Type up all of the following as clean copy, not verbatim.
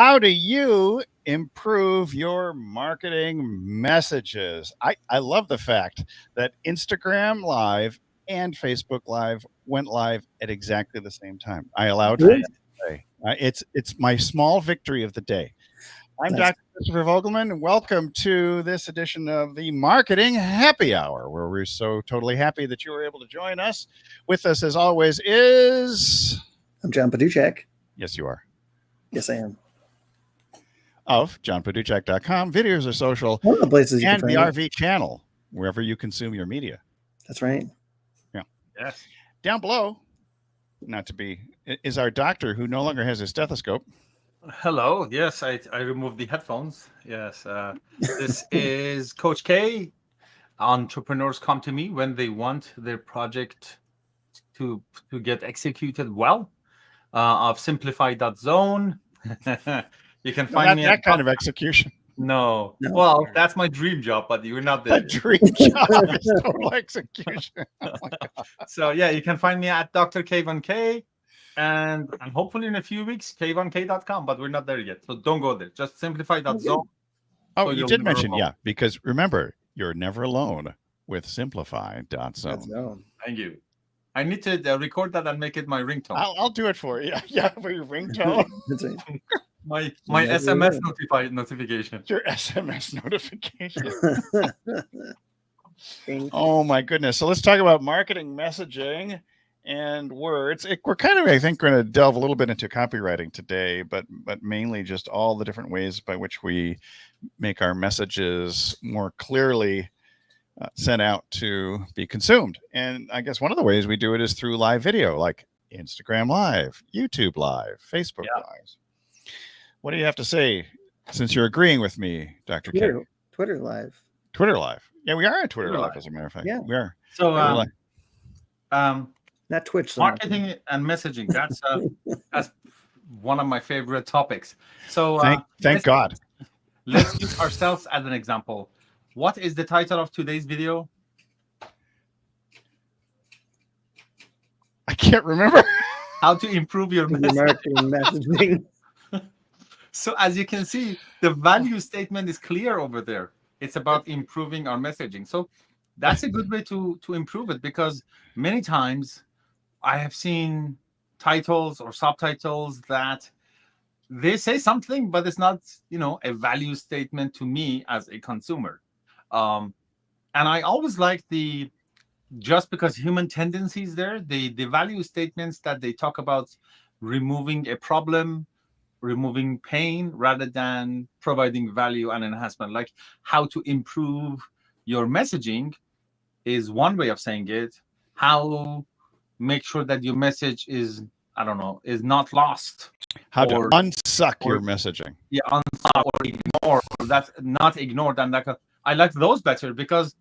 How do you improve your marketing messages? I love the fact that Instagram Live and Facebook Live went live at exactly the same time. I allowed for Nice. that today. It's my small victory of the day. I'm Nice. Dr. Christopher Vogelmann, and welcome to this edition of the Marketing Happy Hour, where we're so totally happy that you were able to join us. With us, as always, is... I'm John Paduchak. Yes, you are. Yes, I am. Of johnpaduchak.com, videos are social, One of the places you and can the find RV channel, wherever you consume your media. That's right. Yeah. Yes. Down below, is our doctor who no longer has his stethoscope. Hello. Yes, I removed the headphones. Yes. This is Coach Kay. Entrepreneurs come to me when they want their project to get executed well. Of simplify.zone. You can find me that kind of execution. No. No. Well, that's my dream job, but you're not there. A dream job is total execution. Oh my God. So yeah, you can find me at Dr. Kayvon Kay, and hopefully in a few weeks, kayvonkay.com, but we're not there yet. So don't go there. Just simplify.zone. Oh, So you you'll did never mention, know. yeah, because remember, you're never alone with simplify.zone. That's known. Thank you. I need to record that and make it my ringtone. I'll do it for you. Yeah, for your ringtone. That's right. My Yeah, SMS yeah. notification. Your SMS notification. Ding. Oh my goodness. So let's talk about marketing messaging and words. We're kind of, I think, going to delve a little bit into copywriting today, but mainly just all the different ways by which we make our messages more clearly sent out to be consumed. And I guess one of the ways we do it is through live video, like Instagram Live, YouTube Live, Facebook Live. What do you have to say, since you're agreeing with me, Dr. K? Twitter Live. Twitter Live. Yeah, we are on Twitter Twitter Live, Live. as a matter of fact. Yeah. We are. So Not Twitch. So much. marketing and messaging. That's one of my favorite topics. So Thank God. Let's use ourselves as an example. What is the title of today's video? I can't remember. How to improve your The message. marketing messaging. So as you can see, the value statement is clear over there. It's about improving our messaging. So that's a good way to improve it, because many times I have seen titles or subtitles that they say something, but it's not, a value statement to me as a consumer. And I always like just because human tendencies there, the value statements that they talk about removing a problem, removing pain, rather than providing value and enhancement, like how to improve your messaging is one way of saying it. How make sure that your message is not lost. How to unsuck your messaging. Yeah, unsuck or ignore, or that's not ignored. And I like those better, because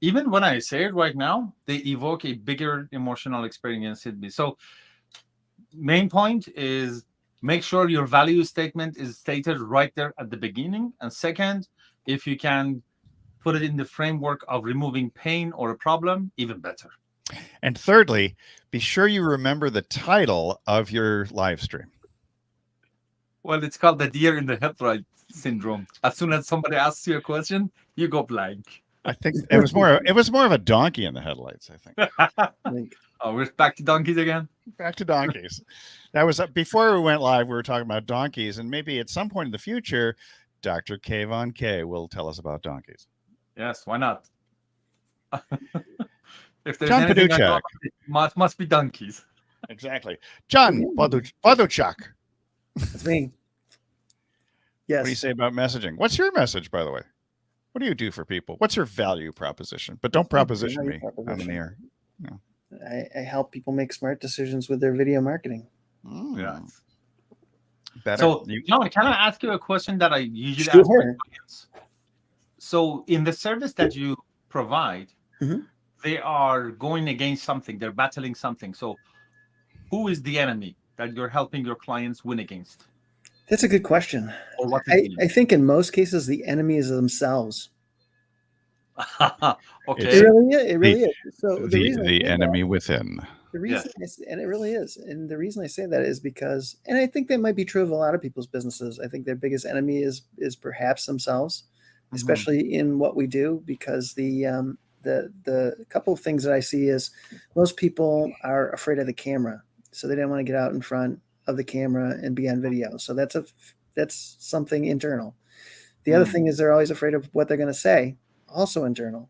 even when I say it right now, they evoke a bigger emotional experience in me. So main point is, make sure your value statement is stated right there at the beginning. And second, if you can put it in the framework of removing pain or a problem, even better. And thirdly, be sure you remember the title of your live stream. Well, it's called the deer in the headlight syndrome. As soon as somebody asks you a question, you go blank. I think it was more of a donkey in the headlights, I think. Oh, we're back to donkeys again? Back to donkeys. That was before we went live. We were talking about donkeys, and maybe at some point in the future, Dr. Kayvon Kay will tell us about donkeys. Yes, why not? If there's John anything Paduchak. it must be donkeys. Exactly. John Paduchak. That's me. What do you Yes. say about messaging? What's your message, by the way? What do you do for people? What's your value proposition? But don't proposition me on the air. I help people make smart decisions with their video marketing. Yeah. Better. So, John, can I ask you a question that I usually ask my Sure. clients? So, in the service that you provide, Mhm. they are going against something. They're battling something. So, who is the enemy that you're helping your clients win against? That's a good question. Or what is I think in most cases the enemy is themselves. okay. It really is. So the reason I the say enemy within. The reason, and it really is, and the reason I say that is because, and I think that might be true of a lot of people's businesses. I think their biggest enemy is perhaps themselves, especially in what we do, because the couple of things that I see is most people are afraid of the camera, so they don't want to get out in front of the camera and be on video. So that's something internal. The other thing is they're always afraid of what they're going to say, also internal,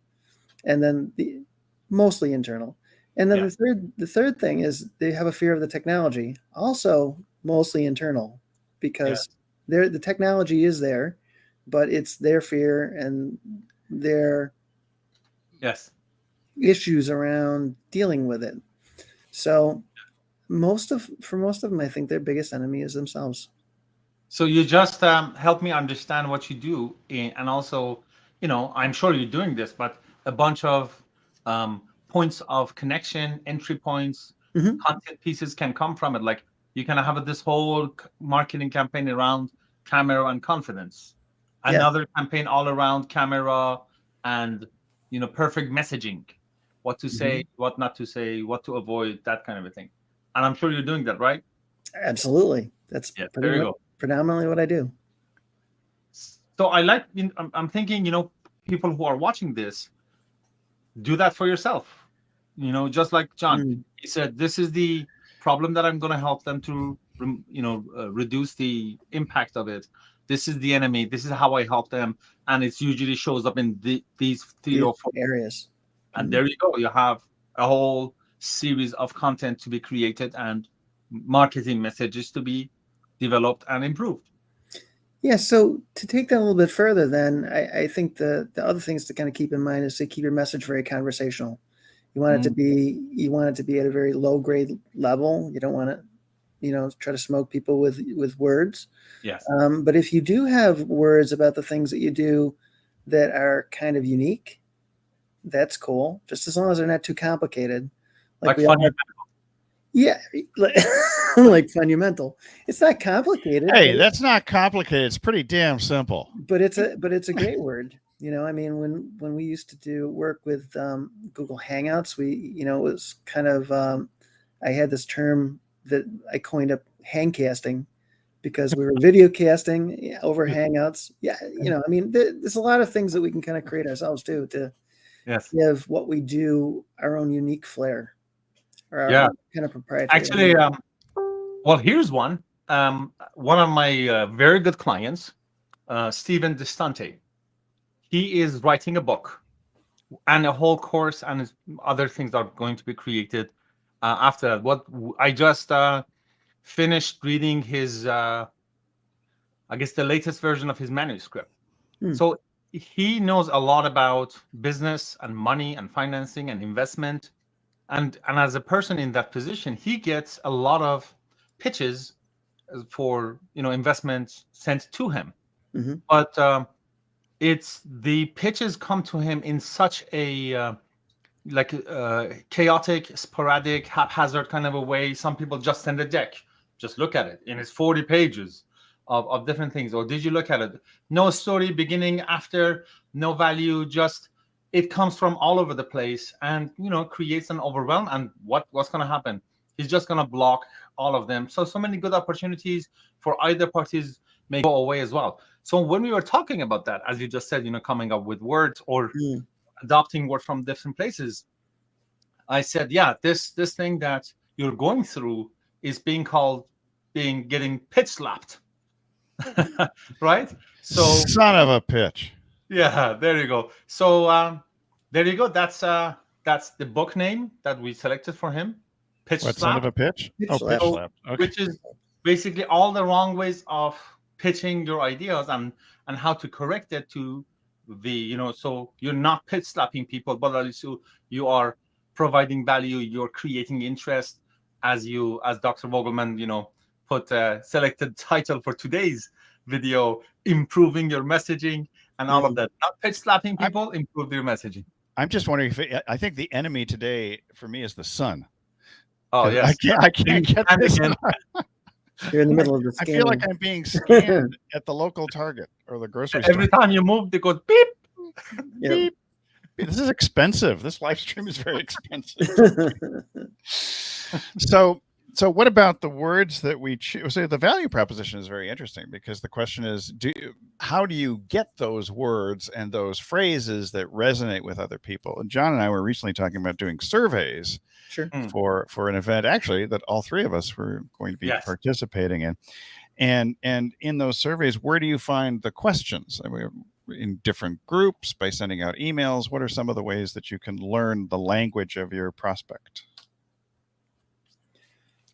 and then mostly internal. And then the third thing is they have a fear of the technology, also mostly internal, because the technology is there, but it's their fear and their issues around dealing with it. So for most of them, I think their biggest enemy is themselves. So you just help me understand what you do, and also, I'm sure you're doing this, but a bunch of points of connection, entry points, content pieces can come from it. Like you can have this whole marketing campaign around camera and confidence, another campaign all around camera and perfect messaging, what to say, what not to say, what to avoid, that kind of a thing. And I'm sure you're doing that, right? Absolutely. That's predominantly what I do. So I like, I'm thinking, people who are watching this, do that for yourself. Just like John, he said, this is the problem that I'm going to help them to, reduce the impact of it. This is the enemy. This is how I help them. And it usually shows up in these 3 or 4 areas. And there you go. You have a whole series of content to be created and marketing messages to be developed and improved. Yeah, so to take that a little bit further, then I think the other things to kind of keep in mind is to keep your message very conversational. You want it to be at a very low grade level. You don't want to, try to smoke people with words. Yes. But if you do have words about the things that you do that are kind of unique, that's cool. Just as long as they're not too complicated. Like fundamental. Yeah, like fundamental. It's not complicated. Hey, that's not complicated. It's pretty damn simple. But it's a great word. I mean, when we used to do work with Google Hangouts, we, it was kind of, I had this term that I coined up hangcasting, because we were video casting over Hangouts. Yeah, I mean, there's a lot of things that we can kind of create ourselves too, to give what we do our own unique flair. Or our kind of proprietary. Actually, well, here's one. One of my very good clients, Stephen Distante. He is writing a book and a whole course, and other things are going to be created after that. What I just finished reading his, I guess, the latest version of his manuscript. So he knows a lot about business and money and financing and investment. And as a person in that position, he gets a lot of pitches for investments sent to him. But it's the pitches come to him in such a chaotic, sporadic, haphazard kind of a way. Some people just send a deck, just look at it, and it's 40 pages of different things. Or did you look at it? No story, beginning, after, no value, just. It comes from all over the place and, creates an overwhelm. And what's going to happen? He's just going to block all of them. So many good opportunities for either parties may go away as well. So when we were talking about that, as you just said, coming up with words or adopting words from different places, I said, this thing that you're going through is getting pitch slapped, right? So son of a pitch. Yeah, there you go. So there you go. That's the book name that we selected for him. Pitch What, Slap. son of a pitch? Pitch Pitch Slap. slap. Okay. Which is basically all the wrong ways of pitching your ideas and how to correct it to the, so you're not pitch slapping people, but also you are providing value, you're creating interest, as Dr. Vogelmann, put a selected title for today's video, improving your messaging and all of that. Not pitch slapping people, improve your messaging. I'm just wondering if I think the enemy today for me is the sun. Oh, yes. I can't get this. You're in the middle of the I scanning. feel like I'm being scanned at the local Target or the grocery store. Every time you move, it goes beep. Yep. Beep. This is expensive. This live stream is very expensive. So what about the words that we choose? So the value proposition is very interesting because the question is, how do you get those words and those phrases that resonate with other people? And John and I were recently talking about doing surveys Sure. for an event actually that all three of us were going to be Yes. participating in. And in those surveys, where do you find the questions? I mean, in different groups, by sending out emails, what are some of the ways that you can learn the language of your prospect?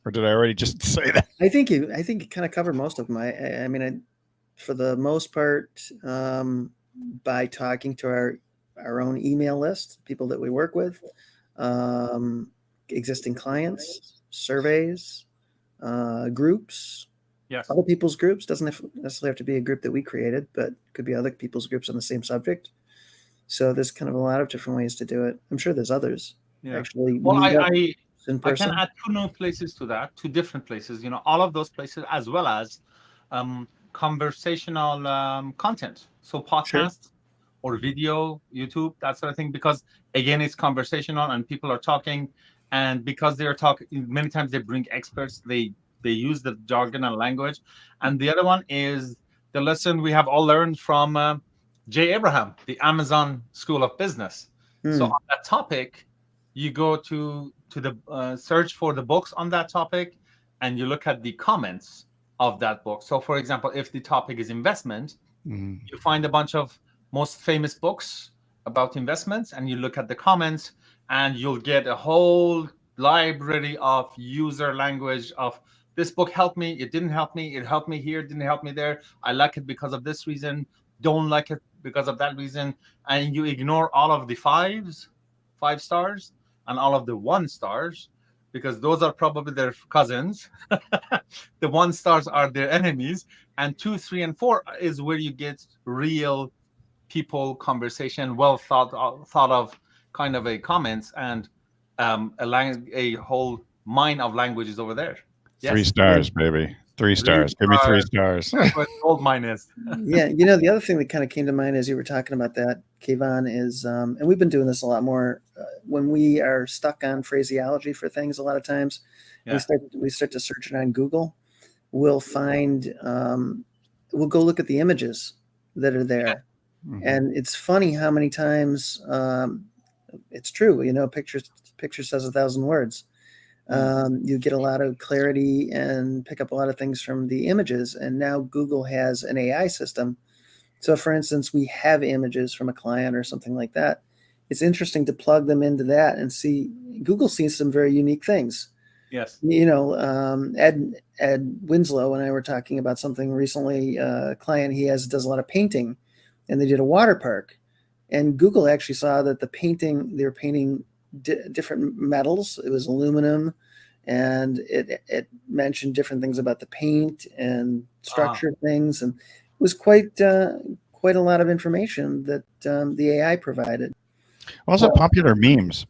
Or did I already just say that? I think you kind of covered most of them. I mean, for the most part, by talking to our own email list, people that we work with, existing clients, surveys, groups, Yes. other people's groups. Doesn't necessarily have to be a group that we created, but could be other people's groups on the same subject. So there's kind of a lot of different ways to do it. I'm sure there's others. Yeah. Actually, Well, in I person. can add two new places to that, two different places. All of those places, as well as conversational content. So podcasts or video, YouTube, that sort of thing. Because again, it's conversational and people are talking, and because they are talking, many times they bring experts. They use the jargon and language. And the other one is the lesson we have all learned from Jay Abraham, the Amazon School of Business. So on that topic, you go to the search for the books on that topic, and you look at the comments of that book. So, for example, if the topic is investment, you find a bunch of most famous books about investments, and you look at the comments, and you'll get a whole library of user language of this book helped me, it didn't help me, it helped me here, didn't help me there, I like it because of this reason, don't like it because of that reason, and you ignore all of the five stars and all of the 1 stars, because those are probably their cousins. The 1 stars are their enemies, and 2, 3, and 4 is where you get real people conversation, well thought of kind of a comments, and a whole mine of languages over there. Yes. 3 stars, baby. 3 stars. Give me 3 stars. That's what gold mine is. Yeah, the other thing that kind of came to mind as you were talking about that, Kayvon, is, and we've been doing this a lot more when we are stuck on phraseology for things. A lot of times, we start to search it on Google. We'll find, we'll go look at the images that are there, and it's funny how many times it's true. Picture says 1,000 words. You get a lot of clarity and pick up a lot of things from the images. And now Google has an AI system. So for instance, we have images from a client or something like that. It's interesting to plug them into that and see. Google sees some very unique things. Yes. Ed Winslow and I were talking about something recently. A client he has does a lot of painting, and they did a water park. And Google actually saw that they were painting different metals. It was aluminum, and it mentioned different things about the paint and structured things, and it was quite a lot of information that the AI provided. Also, popular memes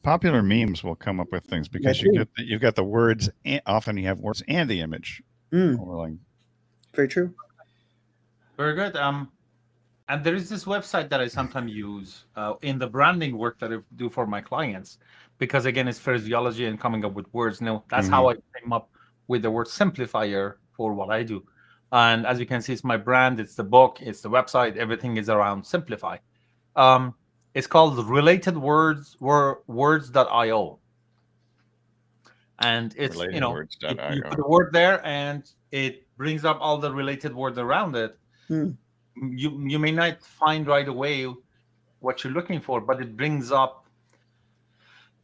will come up with things because you've got the words, and often you have words and the image. Very true. Very good. And there is this website that I sometimes use in the branding work that I do for my clients, because again, it's phraseology and coming up with words. That's how I came up with the word simplifier for what I do. And as you can see, it's my brand, it's the book, it's the website, everything is around simplify. It's called Related Words.io. And it's, you put a word there and it brings up all the related words around it. You may not find right away what you're looking for, but it brings up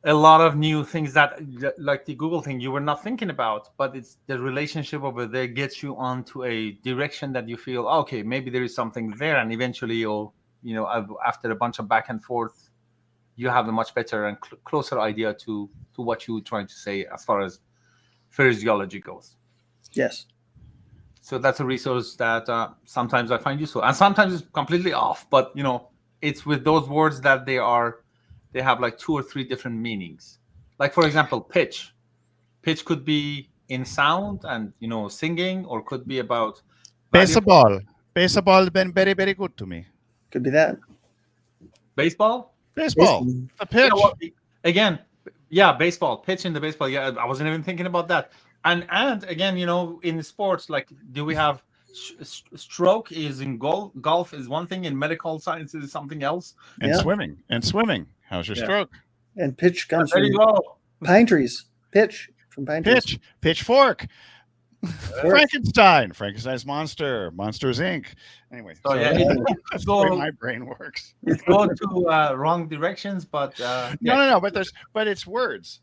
a lot of new things that, like the Google thing, you were not thinking about, but it's the relationship over there gets you onto a direction that you feel, okay, maybe there is something there. And eventually you'll, after a bunch of back and forth, you have a much better and closer idea to what you were trying to say as far as phraseology goes. Yes. So that's a resource that sometimes I find useful, and sometimes it's completely off. But it's with those words that they have like 2 or 3 different meanings. Like for example, pitch. Pitch could be in sound and singing, or could be about baseball. Baseball has been very, very good to me. Could be that. Baseball. A pitch. Again, Yeah, baseball, pitch in the baseball. Yeah, I wasn't even thinking about that. And again, in sports, like, do we have stroke is in golf is one thing, in medical science is something else. And Yeah. swimming. How's your Yeah. stroke? And pitch comes There from you go. pine trees. Pitch from pine trees. Pitchfork. Fork. Frankenstein's monster. Monsters Inc. Anyway, So yeah, that's the way my brain works. it's going to wrong directions, but No. But it's words.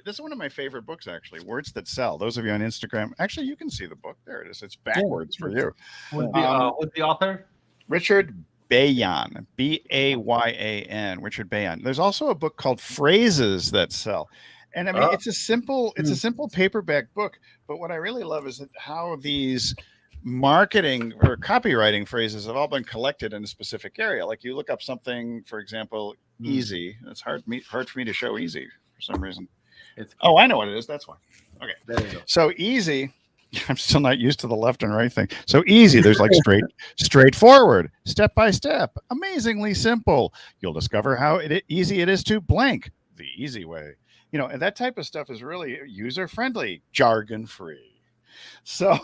This is one of my favorite books, actually. Words That Sell. Those of you on Instagram, actually, you can see the book. There it is. It's backwards for you. Who's the author? Richard Bayan, Bayan. Richard Bayan. There's also a book called Phrases That Sell. And I mean, it's a simple paperback book. But what I really love is how these marketing or copywriting phrases have all been collected in a specific area. Like you look up something, for example, easy. It's hard for me to show easy for some reason. I know what it is. That's why. Okay. There you go. So easy. I'm still not used to the left and right thing. So easy. There's like straightforward, step by step, amazingly simple. You'll discover how easy it is to blank the easy way. And that type of stuff is really user friendly, jargon free. So,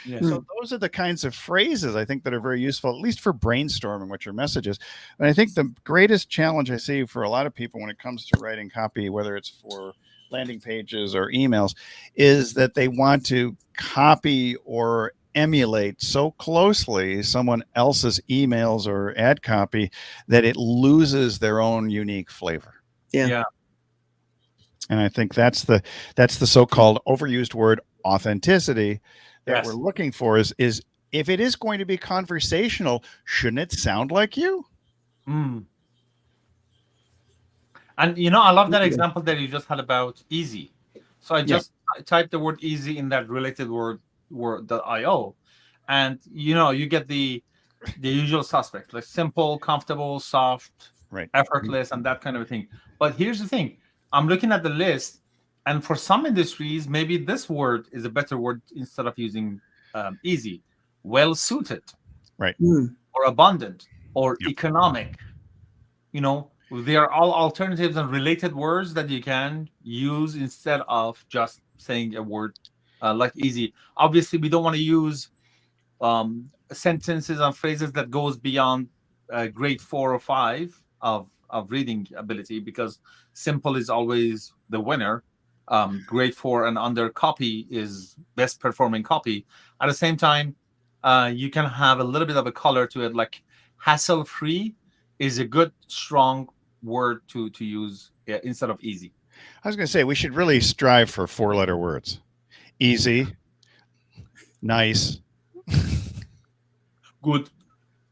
so those are the kinds of phrases I think that are very useful, at least for brainstorming what your message is. And I think the greatest challenge I see for a lot of people when it comes to writing copy, whether it's for landing pages or emails, is that they want to copy or emulate so closely someone else's emails or ad copy that it loses their own unique flavor. Yeah. And I think that's the so-called overused word authenticity that we're looking for is if it is going to be conversational, shouldn't it sound like you? And I love that example that you just had about easy. So I just typed the word easy in that related word.io, and you get the usual suspects, like simple, comfortable, soft, effortless, and that kind of a thing. But here's the thing. I'm looking at the list, and for some industries, maybe this word is a better word instead of using easy. Well suited, right, or abundant, or economic. They are all alternatives and related words that you can use instead of just saying a word like easy. Obviously, we don't want to use sentences and phrases that goes beyond grade 4 or 5 of reading ability, because simple is always the winner. Grade 4 and under copy is best performing copy. At the same time, you can have a little bit of a color to it, like hassle free is a good strong word to use instead of easy. I was going to say we should really strive for 4-letter words. Easy, nice, good,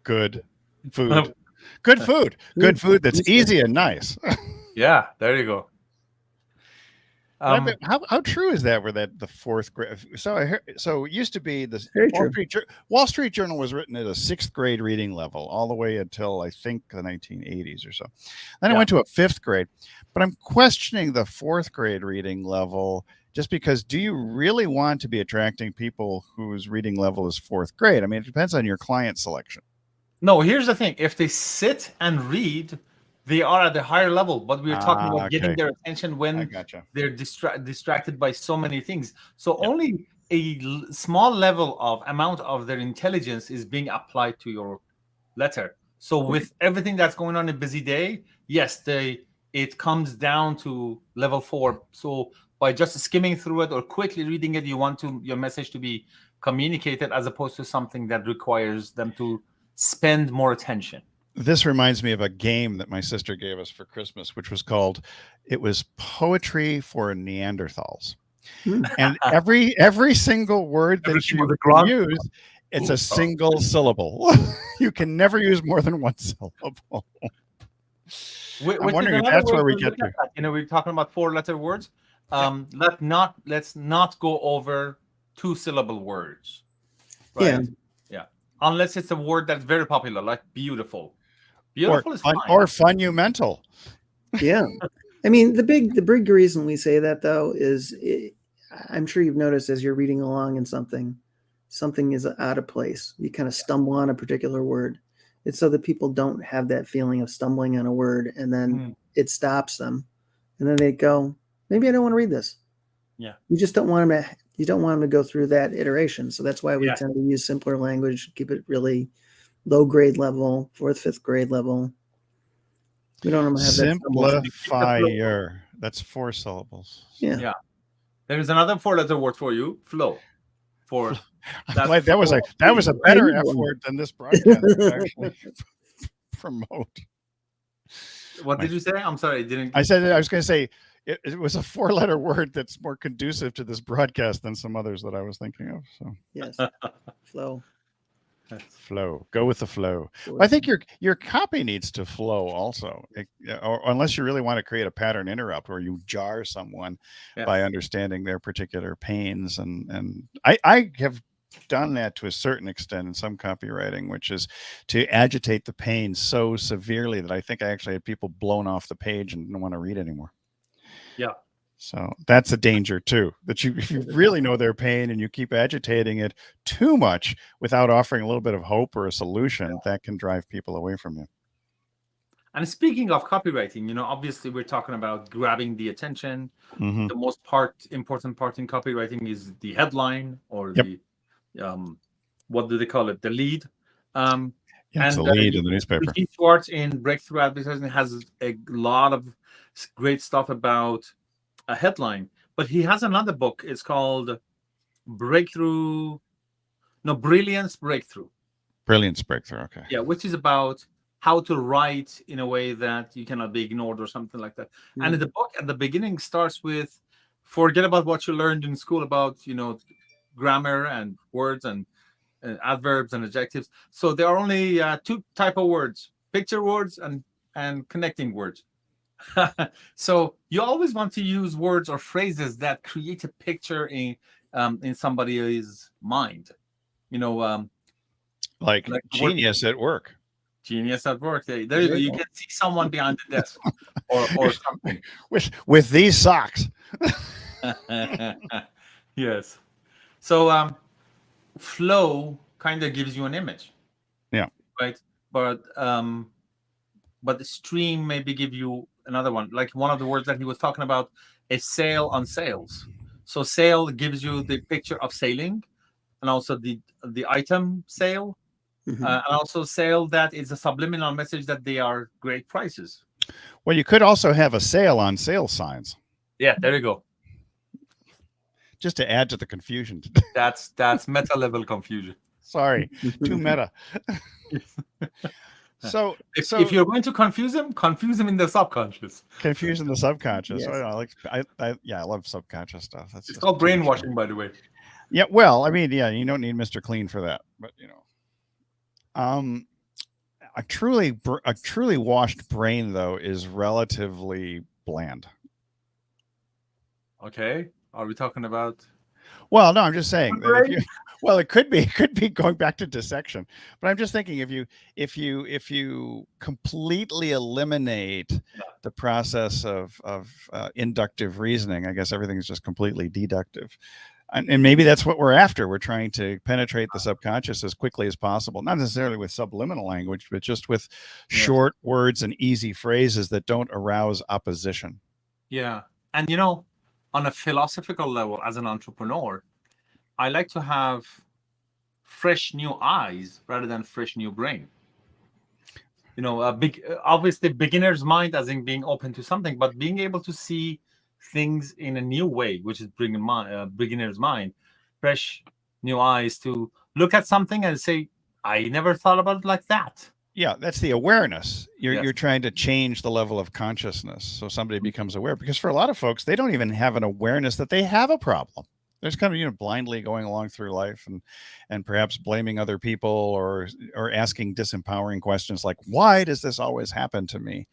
food. Good food that's easy and nice. Yeah, there you go. How true is that? Where the fourth grade? So it used to be the Wall Street Journal was written at a 6th grade reading level all the way until I think the 1980s or so. Then it went to a 5th grade, but I'm questioning the 4th grade reading level. Just because, do you really want to be attracting people whose reading level is 4th grade? I mean, it depends on your client selection. No, here's the thing. If they sit and read, they are at the higher level, but we're talking about getting their attention when they're distracted by so many things. So only a small level of amount of their intelligence is being applied to your letter. So with everything that's going on in a busy day, yes, it comes down to level 4. So by just skimming through it or quickly reading it, you want your message to be communicated, as opposed to something that requires them to spend more attention. This reminds me of a game that my sister gave us for Christmas, which was called, it was Poetry for Neanderthals. And every single word that you use, it's a single syllable. You can never use more than one syllable. I'm wondering if that's where we get to. We're talking about 4-letter words. Let's not go over 2-syllable words. Right? Yeah. Unless it's a word that's very popular, like beautiful. Beautiful is fine. Or monumental. Yeah. I mean, the big reason we say that, though, is I'm sure you've noticed as you're reading along in something is out of place. You kind of stumble on a particular word. It's so that people don't have that feeling of stumbling on a word, and then it stops them. and then they go, maybe I don't want to read this. Yeah. You just don't want them to. You don't want them to go through that iteration. So that's why we Yeah. tend to use simpler language, keep it really low grade level, 4th, 5th grade level. We don't have that. Simplifier. That's 4 syllables. Yeah. There is another 4-letter word for you, flow. For That was a better F word than this broadcast would actually promote. What did you say? I'm sorry, I didn't. I said I was going to say it was a 4-letter word that's more conducive to this broadcast than some others that I was thinking of. So yes, flow. Flow. Go with the flow. I think your copy needs to flow also, or unless you really want to create a pattern interrupt where you jar someone by understanding their particular pains. And I have done that to a certain extent in some copywriting, which is to agitate the pain so severely that I think I actually had people blown off the page and didn't want to read anymore. Yeah. So that's a danger too, that if you really know their pain and you keep agitating it too much without offering a little bit of hope or a solution, that can drive people away from you. And speaking of copywriting, obviously we're talking about grabbing the attention. Mm-hmm. The most important part in copywriting is the headline or the what do they call it? The lead. It's the lead in the newspaper. Eugene Schwartz in Breakthrough Advertising has a lot of great stuff about a headline, but he has another book. It's called Brilliance Breakthrough. Brilliance Breakthrough. Okay. Yeah, which is about how to write in a way that you cannot be ignored or something like that. Mm-hmm. And the book at the beginning starts with, forget about what you learned in school about, grammar and words and adverbs and adjectives. So there are only 2 type of words: picture words and connecting words. So you always want to use words or phrases that create a picture in somebody's mind. Like genius at work. Genius at work. There you go. You can see someone behind the desk or something. With these socks. Yes. So flow kind of gives you an image. Yeah. Right. But the stream maybe give you another one. Like one of the words that he was talking about is sail on sails. So sail gives you the picture of sailing, and also the item sail, and also sail that is a subliminal message that they are great prices. Well, you could also have a sale on sale signs. Yeah, there you go. Just to add to the confusion. That's meta level confusion. Sorry, too meta. So if you're going to confuse them in the subconscious. Confuse in the subconscious. Yes. I love subconscious stuff. It's called brainwashing, by the way. Yeah, well, I mean, you don't need Mr. Clean for that, but a truly washed brain though is relatively bland. Okay, are we talking about? Well, no, I'm just saying that it could be going back to dissection, but I'm just thinking if you completely eliminate the process of inductive reasoning, I guess everything's just completely deductive. And maybe that's what we're after. We're trying to penetrate the subconscious as quickly as possible, not necessarily with subliminal language, but just with short words and easy phrases that don't arouse opposition. Yeah. And, on a philosophical level, as an entrepreneur, I like to have fresh new eyes rather than fresh new brain. Obviously beginner's mind as in being open to something, but being able to see things in a new way, which is bringing beginner's mind, fresh new eyes to look at something and say, I never thought about it like that. Yeah, that's the awareness. You're trying to change the level of consciousness so somebody becomes aware, because for a lot of folks, they don't even have an awareness that they have a problem. They're just kind of blindly going along through life and perhaps blaming other people or asking disempowering questions like, why does this always happen to me?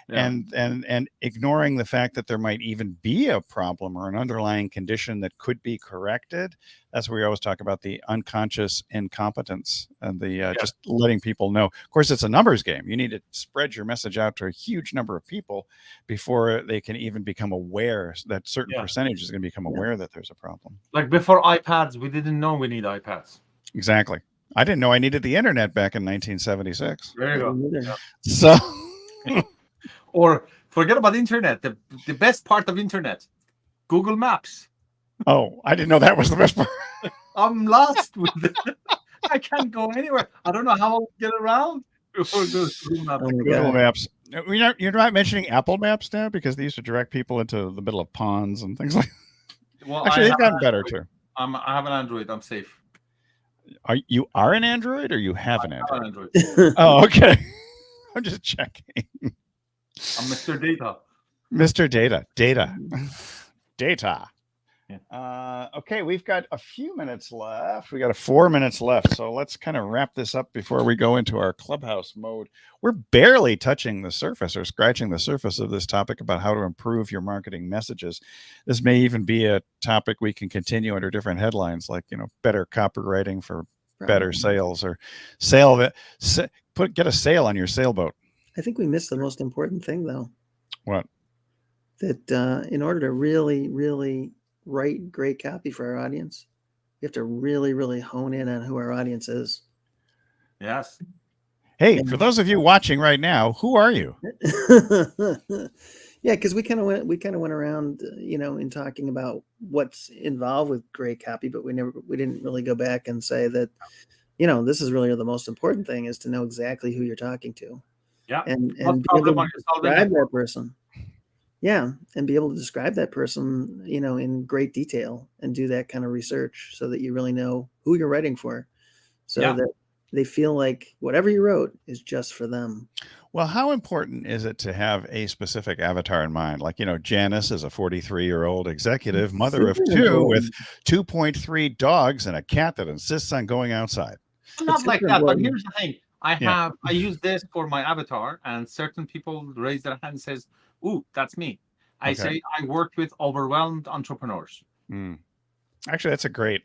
Yeah. And ignoring the fact that there might even be a problem or an underlying condition that could be corrected. That's where we always talk about the unconscious incompetence and the just letting people know. Of course, it's a numbers game. You need to spread your message out to a huge number of people before they can even become aware that certain percentage is going to become aware that there's a problem. Like before iPads, we didn't know we need iPads. Exactly. I didn't know I needed the internet back in 1976. There you go. So... Or Forget about internet. The best part of internet, Google Maps. Oh, I didn't know that was the best part. I'm lost with it. I can't go anywhere. I don't know how I'll get around before Google Maps. Oh my Google God. Maps. You're not mentioning Apple Maps now because they used to direct people into the middle of ponds and things like. Well, Actually, I they've gotten better too. I have an Android. I'm safe. You are an Android, or you have an I have Android? an Android. Oh, okay. I'm just checking. I'm Mr. Data. Mr. Data. Data. Yeah. Okay, we've got a few minutes left. We got 4 minutes left, so let's kind of wrap this up before we go into our clubhouse mode. We're barely touching the surface or scratching the surface of this topic about how to improve your marketing messages. This may even be a topic we can continue under different headlines, like better copywriting for better sales, or get a sail on your sailboat. I think we missed the most important thing, though. What? That in order to really, really write great copy for our audience, we have to really, really hone in on who our audience is. Yes. Hey, for those of you watching right now, who are you? Yeah, because we kind of went around, in talking about what's involved with great copy, but we didn't really go back and say that, this is really the most important thing, is to know exactly who you're talking to. Yeah. And be able to describe that person. Yeah, and be able to describe that person, in great detail, and do that kind of research so that you really know who you're writing for, so that they feel like whatever you wrote is just for them. Well, how important is it to have a specific avatar in mind? Like, Janice is a 43-year-old executive, mother of two, with 2.3 dogs and a cat that insists on going outside. Not like that, but here's the thing. I use this for my avatar, and certain people raise their hand and says, "Ooh, that's me." I say I worked with overwhelmed entrepreneurs. Actually, that's a great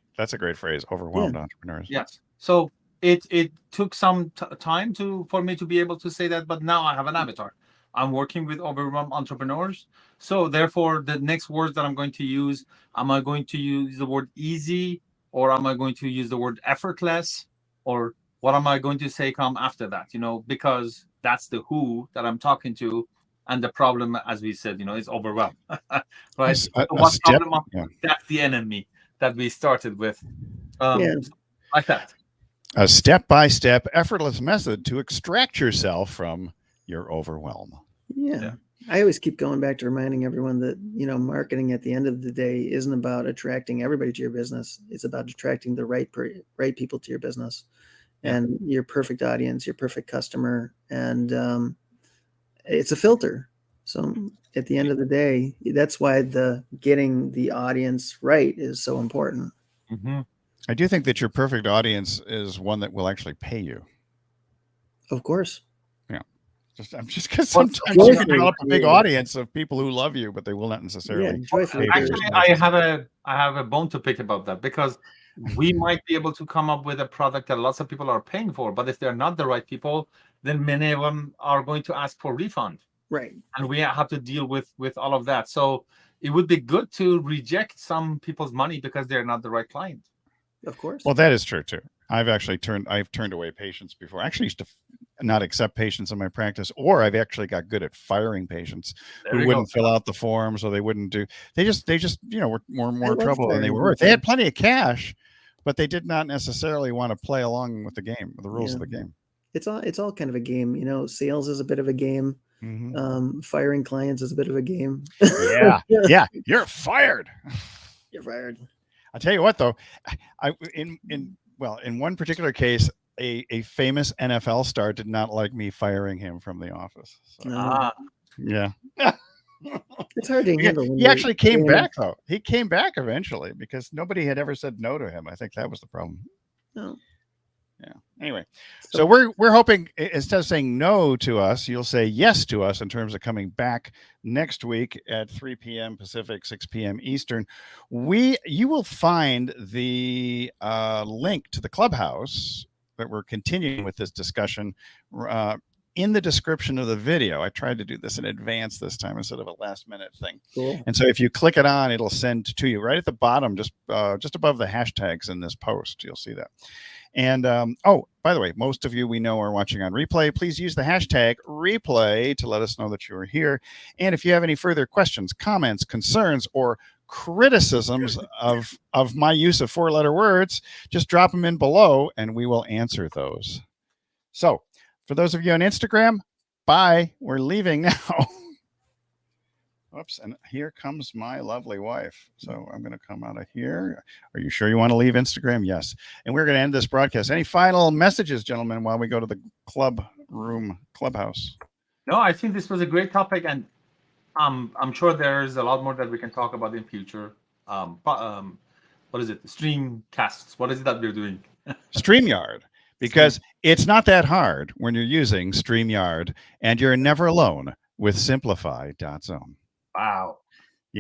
phrase. Overwhelmed entrepreneurs. Yes. So it took some time for me to be able to say that, but now I have an avatar. I'm working with overwhelmed entrepreneurs. So therefore, the next words that I'm going to use, am I going to use the word easy, or am I going to use the word effortless, or what am I going to say come after that? Because that's the who that I'm talking to. And the problem, as we said, is overwhelmed, right? So what problem? That's the enemy that we started with, like that. A step-by-step, effortless method to extract yourself from your overwhelm. Yeah. I always keep going back to reminding everyone that, marketing at the end of the day isn't about attracting everybody to your business. It's about attracting the right people to your business, and your perfect audience, your perfect customer, and it's a filter. So at the end of the day, that's why getting the audience right is so important. Mm-hmm. I do think that your perfect audience is one that will actually pay you. Of course. Yeah. Just because sometimes you can develop a big audience of people who love you, but they will not necessarily. Actually, I have a bone to pick about that, because we might be able to come up with a product that lots of people are paying for, but if they're not the right people, then many of them are going to ask for refund. Right. And we have to deal with all of that. So it would be good to reject some people's money because they're not the right client. Of course. Well, that is true too. I've turned away patients before. I actually used to not accept patients in my practice, or I've actually got good at firing patients who wouldn't fill out the forms, or they wouldn't do. They just were more and more trouble than they were worth. They had plenty of cash, but they did not necessarily want to play along with the game, with the rules of the game. It's all kind of a game. Sales is a bit of a game. Mm-hmm. Firing clients is a bit of a game. Yeah. You're fired. You're fired. I'll tell you what, though, in one particular case, a famous NFL star did not like me firing him from the office. So, yeah. It's hard to handle. He actually came back, though. He came back eventually because nobody had ever said no to him. I think that was the problem. No. Yeah. Anyway, so we're hoping, instead of saying no to us, you'll say yes to us in terms of coming back next week at 3 p.m. Pacific, 6 p.m. Eastern. You will find the link to the clubhouse that we're continuing with this discussion in the description of the video. I tried to do this in advance this time instead of a last minute thing. Cool. And so if you click it on, it'll send to you right at the bottom, just above the hashtags in this post. You'll see that. And oh, by the way, most of you we know are watching on replay. Please use the hashtag replay to let us know that you are here. And if you have any further questions, comments, concerns, or criticisms of my use of 4-letter words, just drop them in below and we will answer those. So for those of you on Instagram, bye. We're leaving now. Oops, and here comes my lovely wife. So I'm going to come out of here. Are you sure you want to leave Instagram? Yes. And we're going to end this broadcast. Any final messages, gentlemen, while we go to the clubhouse? No, I think this was a great topic, and I'm sure there's a lot more that we can talk about in future. What is it? Streamcasts. What is it that we're doing? StreamYard. Because it's not that hard when you're using StreamYard, and you're never alone with Simplify.zone. Wow.